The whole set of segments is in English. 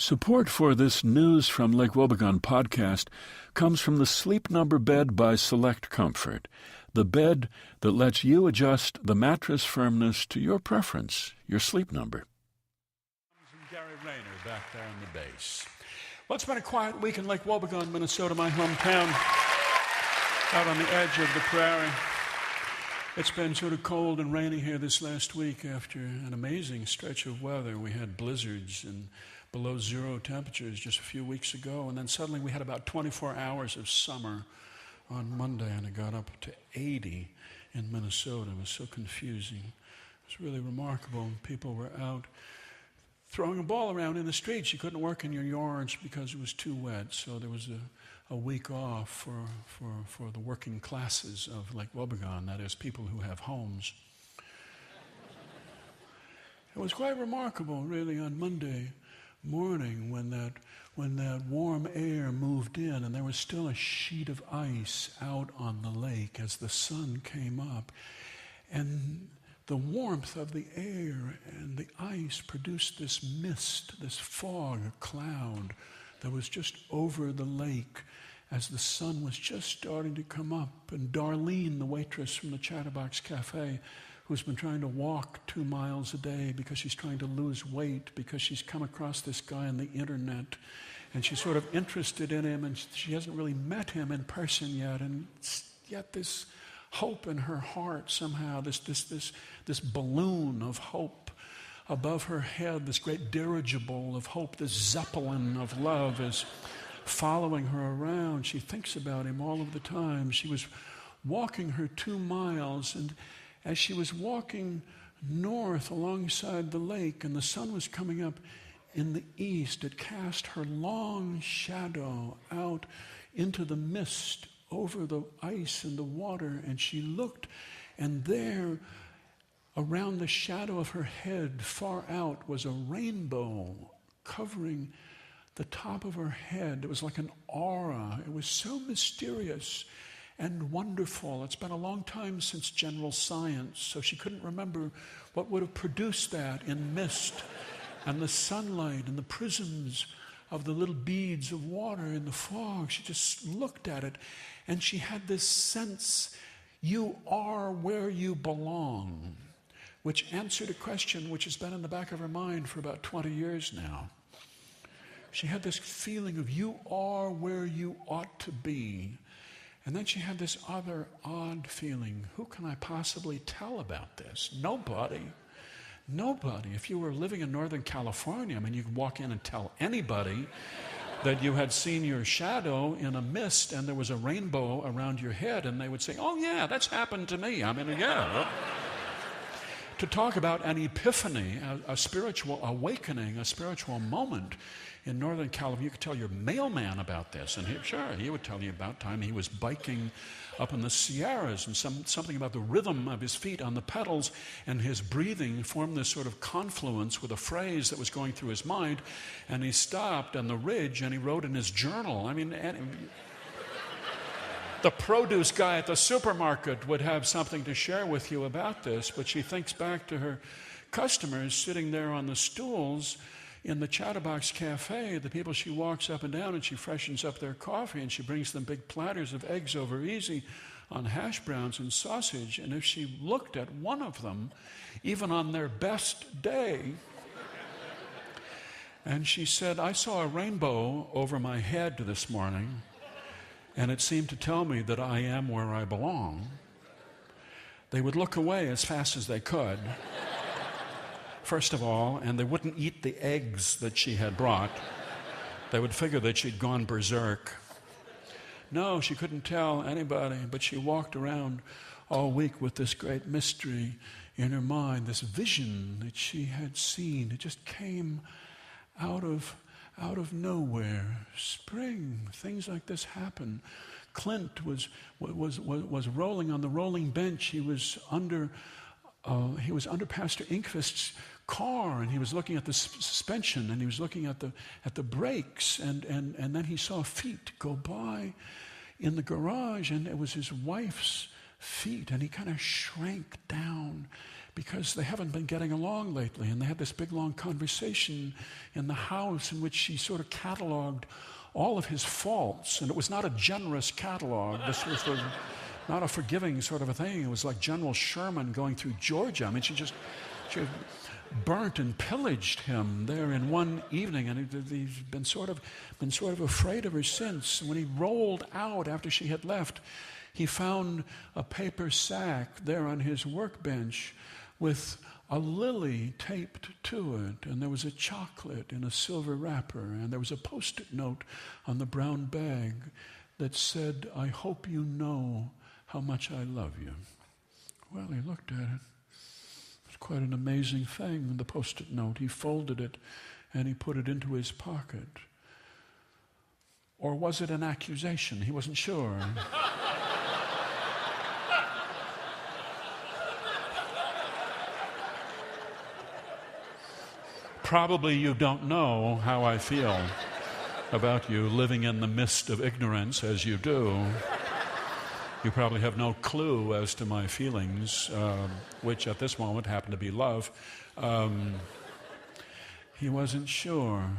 Support for this News from Lake Wobegon podcast comes from the Sleep Number bed by Select Comfort, the bed that lets you adjust the mattress firmness to your preference, your sleep number. Gary Rayner back there on the bass. Well, it's been a quiet week in Lake Wobegon, Minnesota, my hometown, out on the edge of the prairie. It's been sort of cold and rainy here this last week after an amazing stretch of weather. We had blizzards and below zero temperatures just a few weeks ago, and then suddenly we had about 24 hours of summer on Monday, and it got up to 80 in Minnesota. It was so confusing. It was really remarkable. People were out throwing a ball around in the streets. You couldn't work in your yards because it was too wet, so there was a week off for the working classes of Lake Wobegon, that is, people who have homes. It was quite remarkable, really, on Monday morning when that warm air moved in and there was still a sheet of ice out on the lake as the sun came up. And the warmth of the air and the ice produced this mist, this fog, a cloud that was just over the lake as the sun was just starting to come up. And Darlene, the waitress from the Chatterbox Cafe, who's been trying to walk 2 miles a day because she's trying to lose weight, because she's come across this guy on the internet, and she's sort of interested in him, and she hasn't really met him in person yet, and yet this hope in her heart somehow, this balloon of hope above her head, this great dirigible of hope, this zeppelin of love is following her around. She thinks about him all of the time. She was walking her 2 miles, and as she was walking north alongside the lake and the sun was coming up in the east, it cast her long shadow out into the mist over the ice and the water, and she looked, and there, around the shadow of her head, far out, was a rainbow covering the top of her head. It was like an aura. It was so mysterious and wonderful. It's been a long time since general science, so she couldn't remember what would have produced that in mist and the sunlight and the prisms of the little beads of water in the fog. She just looked at it, and she had this sense, you are where you belong, which answered a question which has been in the back of her mind for about 20 years now. She had this feeling of you are where you ought to be. And then she had this other odd feeling, who can I possibly tell about this? Nobody. Nobody. If you were living in Northern California, I mean, you could walk in and tell anybody that you had seen your shadow in a mist and there was a rainbow around your head, and they would say, oh yeah, that's happened to me. I mean, yeah. To talk about an epiphany, a spiritual awakening, a spiritual moment in Northern California, you could tell your mailman about this, and he would tell you about time he was biking up in the Sierras, and something about the rhythm of his feet on the pedals and his breathing formed this sort of confluence with a phrase that was going through his mind, and he stopped on the ridge and he wrote in his journal. I mean, the produce guy at the supermarket would have something to share with you about this, but she thinks back to her customers sitting there on the stools in the Chatterbox Cafe, the people she walks up and down, and she freshens up their coffee, and she brings them big platters of eggs over easy on hash browns and sausage. And if she looked at one of them, even on their best day, and she said, I saw a rainbow over my head this morning, and it seemed to tell me that I am where I belong, they would look away as fast as they could, first of all, and they wouldn't eat the eggs that she had brought. They would figure that she'd gone berserk. No, she couldn't tell anybody, but she walked around all week with this great mystery in her mind, this vision that she had seen. It just came out of nowhere. Spring, things like this happen. Clint was rolling on the rolling bench. He was under Pastor Inkvist's car, and he was looking at the suspension, and he was looking at the brakes, and then he saw feet go by in the garage, and it was his wife's feet, and he kind of shrank down because they haven't been getting along lately. And they had this big, long conversation in the house in which she sort of cataloged all of his faults. And it was not a generous catalog. This was not a forgiving sort of a thing. It was like General Sherman going through Georgia. I mean, she burnt and pillaged him there in one evening, and he's been sort of afraid of her since. When he rolled out after she had left, he found a paper sack there on his workbench with a lily taped to it, and there was a chocolate in a silver wrapper, and there was a Post-it note on the brown bag that said, "I hope you know how much I love you." Well, he looked at it. It was quite an amazing thing, the Post-it note. He folded it and he put it into his pocket. Or was it an accusation? He wasn't sure. Probably you don't know how I feel about you living in the mist of ignorance as you do. You probably have no clue as to my feelings, which at this moment happen to be love. He wasn't sure.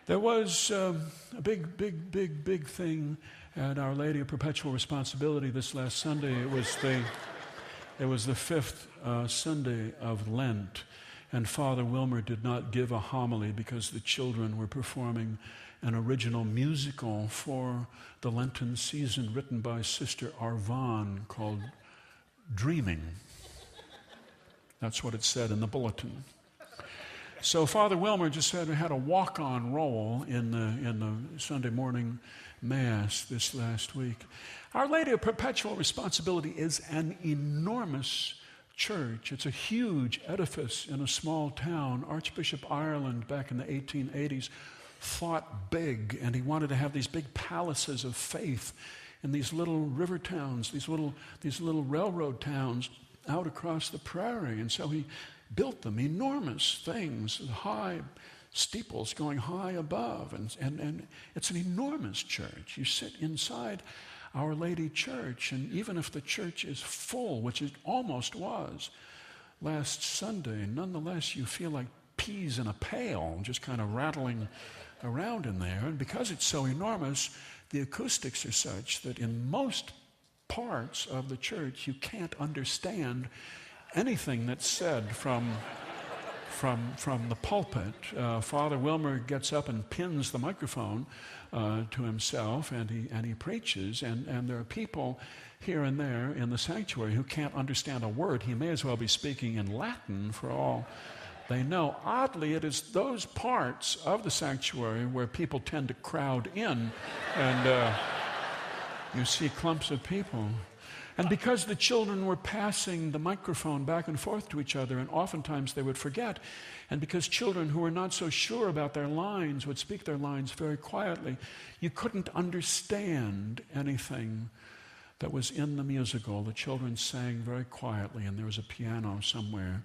There was a big thing at Our Lady of Perpetual Responsibility this last Sunday. It was the fifth Sunday of Lent. And Father Wilmer did not give a homily because the children were performing an original musical for the Lenten season written by Sister Arvan called Dreaming. That's what it said in the bulletin. So Father Wilmer just had a walk-on role in the Sunday morning Mass this last week. Our Lady of Perpetual Responsibility is an enormous church. It's a huge edifice in a small town. Archbishop Ireland back in the 1880s thought big, and he wanted to have these big palaces of faith in these little river towns, these little railroad towns out across the prairie. And so he built them, enormous things, high steeples going high above, and it's an enormous church. You sit inside Our Lady Church, and even if the church is full, which it almost was last Sunday, nonetheless you feel like peas in a pail, just kind of rattling around in there. And because it's so enormous, the acoustics are such that in most parts of the church you can't understand anything that's said from the pulpit. Father Wilmer gets up and pins the microphone to himself, and he preaches, and there are people here and there in the sanctuary who can't understand a word. He may as well be speaking in Latin for all they know. Oddly, it is those parts of the sanctuary where people tend to crowd in, and you see clumps of people. And because the children were passing the microphone back and forth to each other, and oftentimes they would forget, and because children who were not so sure about their lines would speak their lines very quietly, you couldn't understand anything that was in the musical. The children sang very quietly, and there was a piano somewhere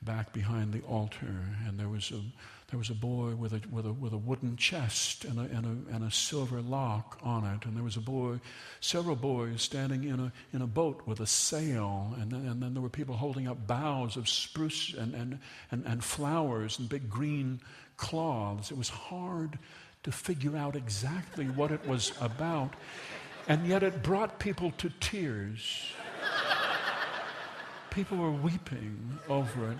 back behind the altar, and there was a boy with a wooden chest and a silver lock on it, and there was several boys standing in a boat with a sail, and then there were people holding up boughs of spruce and flowers and big green cloths. It was hard to figure out exactly what it was about, and yet it brought people to tears. People were weeping over it.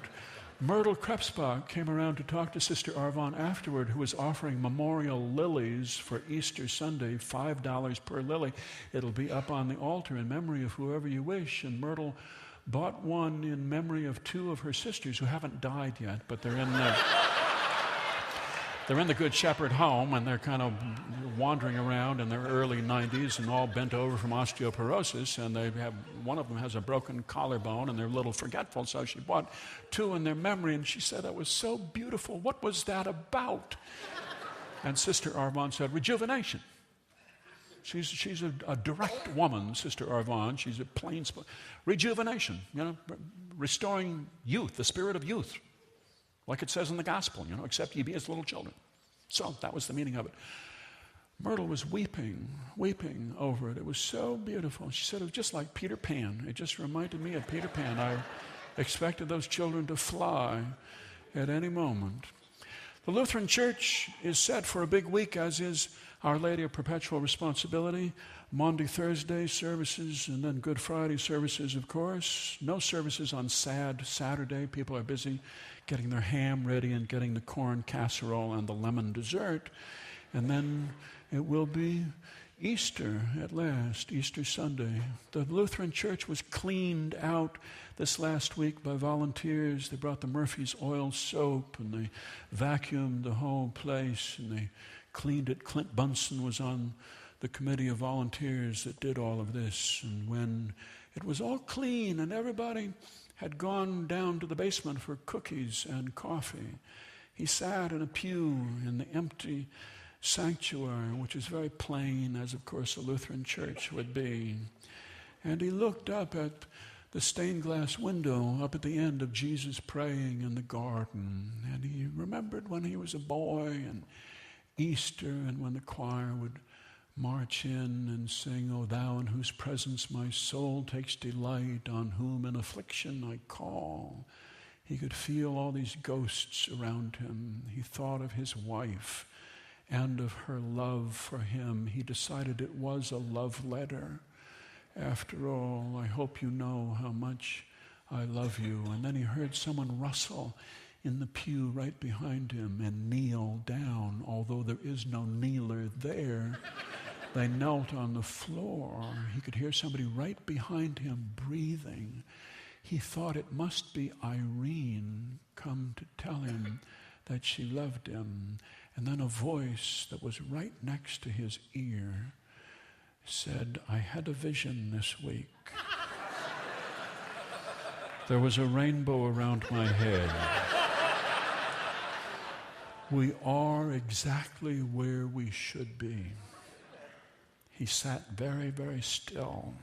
Myrtle Krebsbach came around to talk to Sister Arvan afterward, who was offering memorial lilies for Easter Sunday, $5 per lily. It'll be up on the altar in memory of whoever you wish. And Myrtle bought one in memory of two of her sisters who haven't died yet, but they're in the Good Shepherd home, and they're kind of wandering around in their early 90s and all bent over from osteoporosis, and one of them has a broken collarbone, and they're a little forgetful, so she bought two in their memory, and she said, "That was so beautiful. What was that about?" And Sister Arvan said, "Rejuvenation." She's a direct woman, Sister Arvan. She's a plain rejuvenation, restoring youth, the spirit of youth. Like it says in the gospel, except ye be as little children. So that was the meaning of it. Myrtle was weeping over it. It was so beautiful. She said it was just like Peter Pan. It just reminded me of Peter Pan. expected those children to fly at any moment. The Lutheran Church is set for a big week, as is Our Lady of Perpetual Responsibility. Monday, Thursday services, and then Good Friday services, of course. No services on Saturday. People are busy getting their ham ready and getting the corn casserole and the lemon dessert. And then it will be Easter at last, Easter Sunday. The Lutheran Church was cleaned out this last week by volunteers. They brought the Murphy's oil soap and they vacuumed the whole place and they cleaned it. Clint Bunsen was on the committee of volunteers that did all of this. And when it was all clean and everybody had gone down to the basement for cookies and coffee, he sat in a pew in the empty sanctuary, which is very plain, as of course a Lutheran church would be. And he looked up at the stained glass window up at the end of Jesus praying in the garden. And he remembered when he was a boy and Easter, and when the choir would march in and sing, "O thou in whose presence my soul takes delight, on whom in affliction I call." He could feel all these ghosts around him. He thought of his wife and of her love for him. He decided it was a love letter. After all, I hope you know how much I love you. And then he heard someone rustle in the pew right behind him and kneel down, although there is no kneeler there. They knelt on the floor. He could hear somebody right behind him breathing. He thought it must be Irene come to tell him that she loved him. And then a voice that was right next to his ear said, "I had a vision this week. There was a rainbow around my head. We are exactly where we should be." He sat very, very still.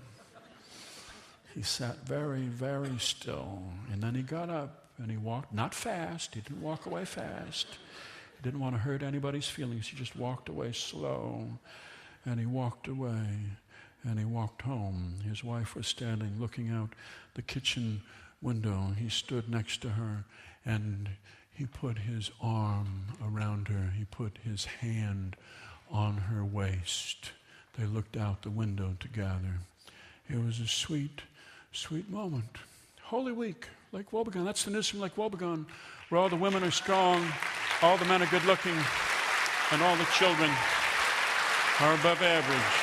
He sat very, very still. And then he got up and he walked, not fast. He didn't walk away fast. He didn't want to hurt anybody's feelings. He just walked away slow. And he walked away and he walked home. His wife was standing looking out the kitchen window. He stood next to her and he put his arm around her. He put his hand on her waist. They looked out the window together. It was a sweet, sweet moment. Holy Week, Lake Wobegon. That's the news from Lake Wobegon, where all the women are strong, all the men are good looking, and all the children are above average.